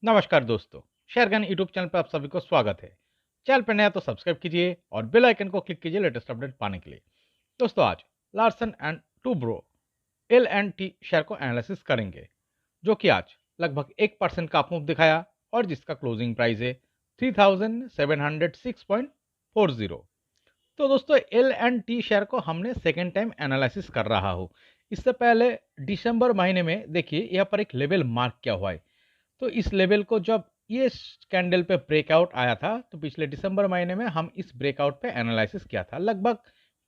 नमस्कार दोस्तों, शेयरगन YouTube channel पर आप सभी को स्वागत है। चैनल पर नया तो सब्सक्राइब कीजिए और बेल आइकन को क्लिक कीजिए लेटेस्ट अपडेट पाने के लिए। दोस्तों आज Larsen and Toubro L and T share को एनालिसिस करेंगे, जो कि आज लगभग 1% का अपमूव दिखाया और जिसका क्लोजिंग प्राइस है 3706.40। तो दोस्तों एल एंड टी शेयर को हमने सेकेंड टाइम एनालिसिस कर रहा हूँ। इससे पहले दिसंबर महीने में देखिए यहाँ पर एक लेवल मार्क किया हुआ है। तो इस लेवल को जब ये कैंडल पे ब्रेकआउट आया था तो पिछले दिसंबर महीने में हम इस ब्रेकआउट पे एनालिसिस किया था। लगभग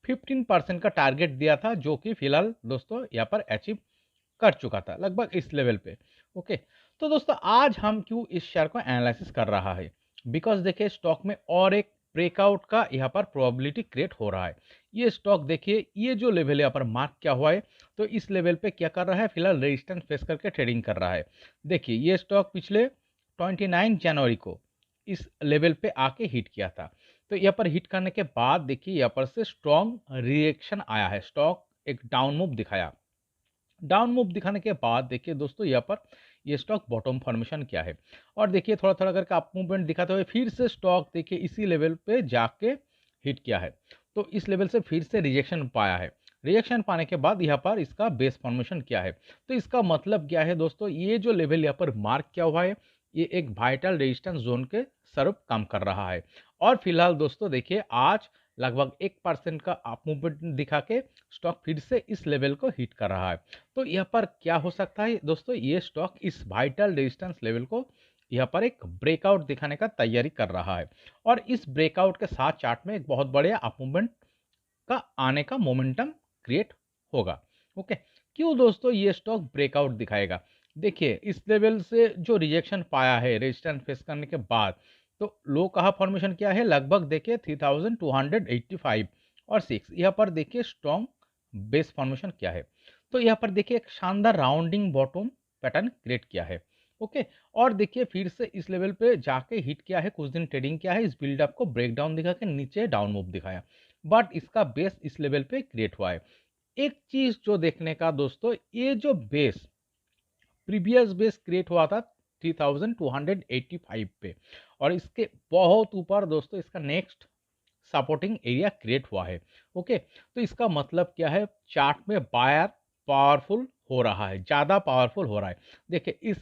15% का टारगेट दिया था, जो कि फिलहाल दोस्तों यहाँ पर अचीव कर चुका था लगभग इस लेवल पे। ओके, तो दोस्तों आज हम क्यों इस शेयर को एनालिसिस कर रहा है, बिकॉज देखिए स्टॉक में और एक ब्रेकआउट का यहाँ पर प्रोबेबिलिटी क्रिएट हो रहा है। ये स्टॉक देखिए ये जो लेवल यहाँ पर मार्क क्या हुआ है, तो इस लेवल पे क्या कर रहा है, फिलहाल रेजिस्टेंस फेस करके ट्रेडिंग कर रहा है। देखिए ये स्टॉक पिछले 29 जनवरी को इस लेवल पे आके हिट किया था। तो यहाँ पर हिट करने के बाद देखिए यहाँ पर से स्ट्रॉन्ग रिएक्शन आया है, स्टॉक एक डाउन मूव दिखाया। डाउन मूव दिखाने के बाद देखिए दोस्तों यहाँ पर ये स्टॉक बॉटम फॉर्मेशन क्या है, और देखिए थोड़ा थोड़ा करके अप मूवमेंट दिखाते हुए फिर से स्टॉक देखिए इसी लेवल पे जाके हिट किया है। तो इस लेवल से फिर से रिजेक्शन पाया है। रिजेक्शन पाने के बाद यहाँ पर इसका बेस फॉर्मेशन क्या है, तो इसका मतलब क्या है दोस्तों, ये जो लेवल यहाँ पर मार्क किया हुआ है ये एक वाइटल रेजिस्टेंस जोन के स्वरूप काम कर रहा है। और फिलहाल दोस्तों देखिए आज लगभग 1% का अप मूवमेंट दिखा के स्टॉक फिर से इस लेवल को हिट कर रहा है। तो यहाँ पर क्या हो सकता है दोस्तों, ये स्टॉक इस वाइटल रेजिस्टेंस लेवल को यहाँ पर एक ब्रेकआउट दिखाने का तैयारी कर रहा है, और इस ब्रेकआउट के साथ चार्ट में एक बहुत बड़े अप मूवमेंट का आने का मोमेंटम क्रिएट होगा। ओके, क्यों दोस्तों ये स्टॉक ब्रेकआउट दिखाएगा, देखिए इस लेवल से जो रिजेक्शन पाया है रेजिस्टेंस फेस करने के बाद, तो लो कहा फॉर्मेशन क्या है, लगभग देखिए 3285 और 6, यहाँ पर देखिए स्ट्रॉन्ग बेस फॉर्मेशन क्या है। तो यहाँ पर देखिए एक शानदार राउंडिंग बॉटम पैटर्न क्रिएट किया है। ओके, और देखिए फिर से इस लेवल पे जाके हिट किया है, कुछ दिन ट्रेडिंग किया है, इस बिल्डअप को ब्रेक डाउन दिखा के नीचे डाउन मूव दिखाया, बट इसका बेस इस लेवल पे क्रिएट हुआ है। एक चीज जो देखने का दोस्तों, ये जो बेस प्रीवियस बेस क्रिएट हुआ था 3285 पे, और इसके बहुत ऊपर दोस्तों इसका नेक्स्ट सपोर्टिंग एरिया क्रिएट हुआ है। ओके, तो इसका मतलब क्या है, चार्ट में बायर पावरफुल हो रहा है, ज्यादा पावरफुल हो रहा है। देखिए इस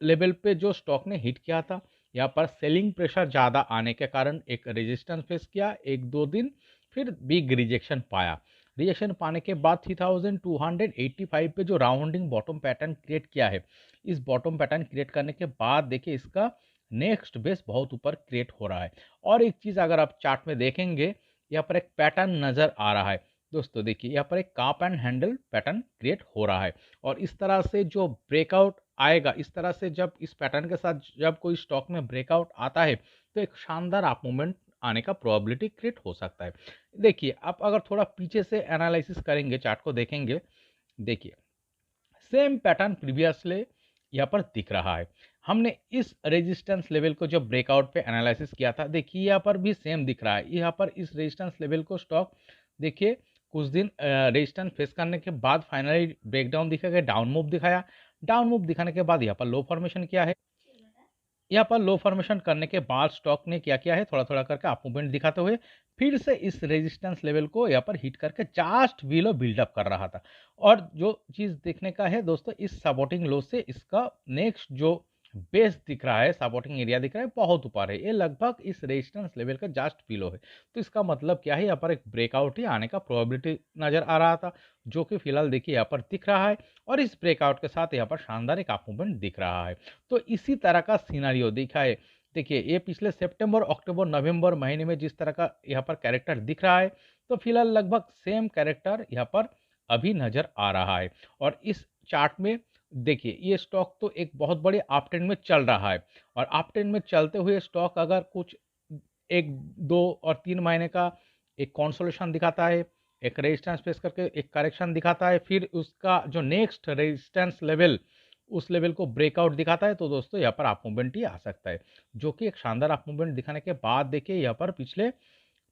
लेवल पे जो स्टॉक ने हिट किया था, यहाँ पर सेलिंग प्रेशर ज़्यादा आने के कारण एक रेजिस्टेंस फेस किया एक दो दिन, फिर बिग रिजेक्शन पाया। रिजेक्शन पाने के बाद 3285 पे जो राउंडिंग बॉटम पैटर्न क्रिएट किया है, इस बॉटम पैटर्न क्रिएट करने के बाद देखिए इसका नेक्स्ट बेस बहुत ऊपर क्रिएट हो रहा है। और एक चीज़ अगर आप चार्ट में देखेंगे, यहाँ पर एक पैटर्न नज़र आ रहा है दोस्तों, देखिए यहाँ पर एक काप एंड हैंडल पैटर्न क्रिएट हो रहा है। और इस तरह से जो ब्रेकआउट आएगा, इस तरह से जब इस पैटर्न के साथ जब कोई स्टॉक में ब्रेकआउट आता है, तो एक शानदार अप मूवमेंट आने का प्रोबेबिलिटी क्रिएट हो सकता है। देखिए आप अगर थोड़ा पीछे से एनालिसिस करेंगे, चार्ट को देखेंगे, देखिए सेम पैटर्न प्रीवियसली यहाँ पर दिख रहा है। हमने इस रेजिस्टेंस लेवल को जब ब्रेकआउट पे एनालिसिस किया था, देखिए यहाँ पर भी सेम दिख रहा है। यहाँ पर इस रेजिस्टेंस लेवल को स्टॉक देखिए कुछ दिन रेजिस्टेंस फेस करने के बाद फाइनली ब्रेकडाउन दिखाया, डाउन मूव दिखाया। डाउन मूव दिखाने के बाद यहाँ पर लो फॉर्मेशन किया है। यहाँ पर लो फॉर्मेशन करने के बाद स्टॉक ने क्या किया है, थोड़ा थोड़ा करके अप मूवमेंट दिखाते हुए फिर से इस रेजिस्टेंस लेवल को यहाँ पर हिट करके जस्ट बिलो बिल्डअप कर रहा था। और जो चीज़ देखने का है दोस्तों, इस सपोर्टिंग लो से इसका नेक्स्ट जो बेस दिख रहा है, सपोर्टिंग एरिया दिख रहा है, बहुत ऊपर है, ये लगभग इस रेजिस्टेंस लेवल का जस्ट बिलो है। तो इसका मतलब क्या है, यहाँ पर एक ब्रेकआउट ही आने का प्रोबेबिलिटी नजर आ रहा था, जो कि फिलहाल देखिए यहाँ पर दिख रहा है। और इस ब्रेकआउट के साथ यहाँ पर शानदार एक अप मूवमेंट दिख रहा है। तो इसी तरह का सिनारियो दिखा है। देखिए ये पिछले सितंबर अक्टूबर नवंबर महीने में जिस तरह का यहाँ पर कैरेक्टर दिख रहा है, तो फिलहाल लगभग सेम कैरेक्टर यहाँ पर अभी नजर आ रहा है। और इस चार्ट में देखिए ये स्टॉक तो एक बहुत बड़े अप ट्रेंड में चल रहा है, और अप ट्रेंड में चलते हुए स्टॉक अगर कुछ एक दो और 3 महीने का एक कॉन्सोलेशन दिखाता है, एक रेजिस्टेंस फेस करके एक करेक्शन दिखाता है, फिर उसका जो नेक्स्ट रेजिस्टेंस लेवल उस लेवल को ब्रेकआउट दिखाता है, तो दोस्तों यहाँ पर अप मूवमेंट ही आ सकता है, जो कि एक शानदार अप मूवमेंट दिखाने के बाद देखिए यहाँ पर पिछले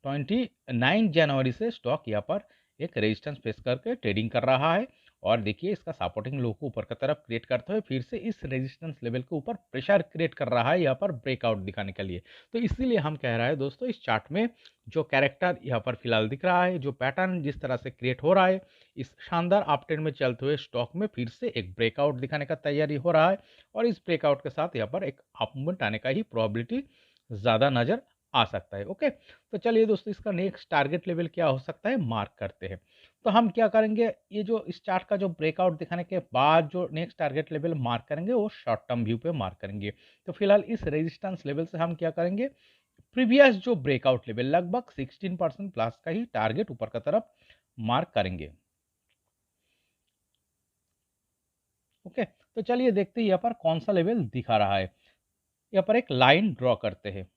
29 जनवरी से स्टॉक यहाँ पर एक रेजिस्टेंस फेस करके ट्रेडिंग कर रहा है। और देखिए इसका सपोर्टिंग लो को ऊपर की तरफ क्रिएट करते हुए फिर से इस रेजिस्टेंस लेवल के ऊपर प्रेशर क्रिएट कर रहा है यहाँ पर ब्रेकआउट दिखाने के लिए। तो इसीलिए हम कह रहे हैं दोस्तों, इस चार्ट में जो कैरेक्टर यहाँ पर फिलहाल दिख रहा है, जो पैटर्न जिस तरह से क्रिएट हो रहा है, इस शानदार अपट्रेंड में चलते हुए स्टॉक में फिर से एक ब्रेकआउट दिखाने का तैयारी हो रहा है और इस ब्रेकआउट के साथ यहाँ पर एक अप मूवमेंट आने का ही प्रोबेबिलिटी ज़्यादा नज़र आ सकता है। ओके, तो चलिए दोस्तों, इसका नेक्स्ट टारगेट लेवल क्या हो सकता है मार्क करते हैं। तो हम क्या करेंगे, ये जो इस चार्ट का जो ब्रेकआउट दिखाने के बाद जो नेक्स्ट टारगेट लेवल मार्क करेंगे वो शॉर्ट टर्म व्यू पे मार्क करेंगे। तो फिलहाल इस रेजिस्टेंस लेवल से हम क्या करेंगे, प्रीवियस जो ब्रेकआउट लेवल लगभग 16% प्लस का ही टारगेट ऊपर की तरफ मार्क करेंगे। ओके, तो चलिए देखते हैं यहाँ पर कौन सा लेवल दिखा रहा है। यहाँ पर एक लाइन ड्रॉ करते हैं।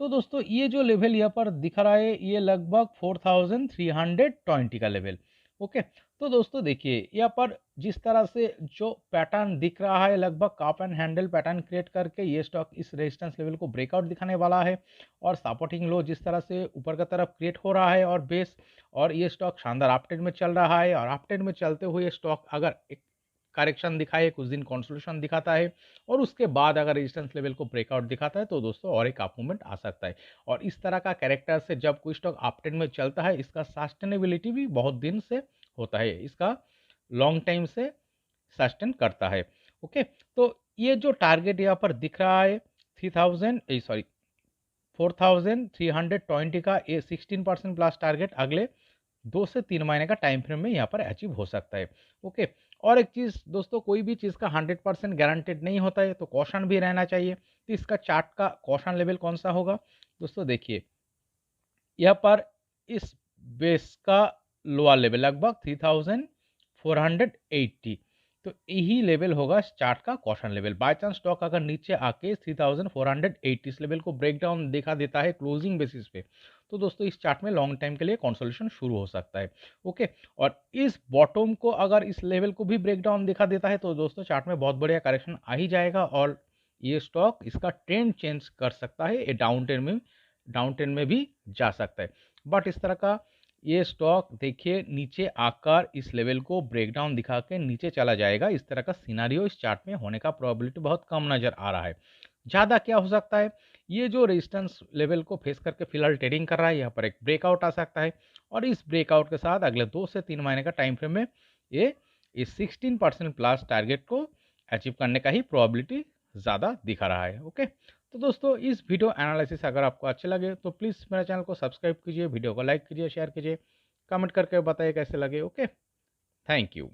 तो दोस्तों ये जो लेवल यहाँ पर दिख रहा है ये लगभग 4320 का लेवल। ओके, तो दोस्तों देखिए यहाँ पर जिस तरह से जो पैटर्न दिख रहा है, लगभग cup and handle pattern create करके ये स्टॉक इस रेजिस्टेंस लेवल को ब्रेकआउट दिखाने वाला है और सपोर्टिंग लो जिस तरह से ऊपर की तरफ क्रिएट हो रहा है और बेस, और ये स्टॉक शानदार अपट्रेंड में चल रहा है और अपट्रेंड में चलते हुए स्टॉक अगर एक करेक्शन दिखाए, कुछ दिन कंसोलिडेशन दिखाता है और उसके बाद अगर रेजिस्टेंस लेवल को ब्रेकआउट दिखाता है तो दोस्तों और एक अप मूवमेंट आ सकता है। और इस तरह का कैरेक्टर से जब कोई स्टॉक अपट्रेंड में चलता है, इसका सस्टेनेबिलिटी भी बहुत दिन से होता है, इसका लॉन्ग टाइम से सस्टेन करता है। ओके, तो ये जो टारगेट यहाँ पर दिख रहा है 4320 का, ये 16% प्लस टारगेट अगले 2 से 3 महीने का टाइम फ्रेम में यहाँ पर अचीव हो सकता है। ओके, और एक चीज़ दोस्तों, कोई भी चीज़ का 100% गारंटेड नहीं होता है, तो कॉशन भी रहना चाहिए। तो इसका चार्ट का कॉशन लेवल कौन सा होगा दोस्तों, देखिए यहाँ पर इस बेस का लोअर लेवल लगभग 3480, तो यही लेवल होगा इस चार्ट का caution level. By chance stock अगर नीचे आके 3480 इस लेवल को ब्रेक डाउन दिखा देता है क्लोजिंग बेसिस पे, तो दोस्तों इस चार्ट में लॉन्ग टाइम के लिए कंसोलिडेशन शुरू हो सकता है। ओके, और इस बॉटम को अगर इस लेवल को भी ब्रेक डाउन दिखा देता है तो दोस्तों चार्ट में बहुत बढ़िया करेक्शन आ ही जाएगा और ये स्टॉक इसका ट्रेंड चेंज कर सकता है, ये डाउन ट्रेंड में भी जा सकता है। बट इस तरह का ये स्टॉक देखिए नीचे आकर इस लेवल को ब्रेकडाउन दिखा के नीचे चला जाएगा, इस तरह का सिनारियो इस चार्ट में होने का प्रोबेबिलिटी बहुत कम नजर आ रहा है। ज़्यादा क्या हो सकता है, ये जो रेजिस्टेंस लेवल को फेस करके फिलहाल ट्रेडिंग कर रहा है, यहाँ पर एक ब्रेकआउट आ सकता है और इस ब्रेकआउट के साथ अगले 2 से 3 महीने का टाइम फ्रेम में ये इस 16% प्लस टारगेट को अचीव करने का ही प्रोबेबिलिटी ज़्यादा दिखा रहा है। ओके, तो दोस्तों इस वीडियो एनालिसिस अगर आपको अच्छे लगे तो प्लीज़ मेरे चैनल को सब्सक्राइब कीजिए, वीडियो को लाइक कीजिए, शेयर कीजिए, कमेंट करके बताइए कैसे लगे। Okay, thank you.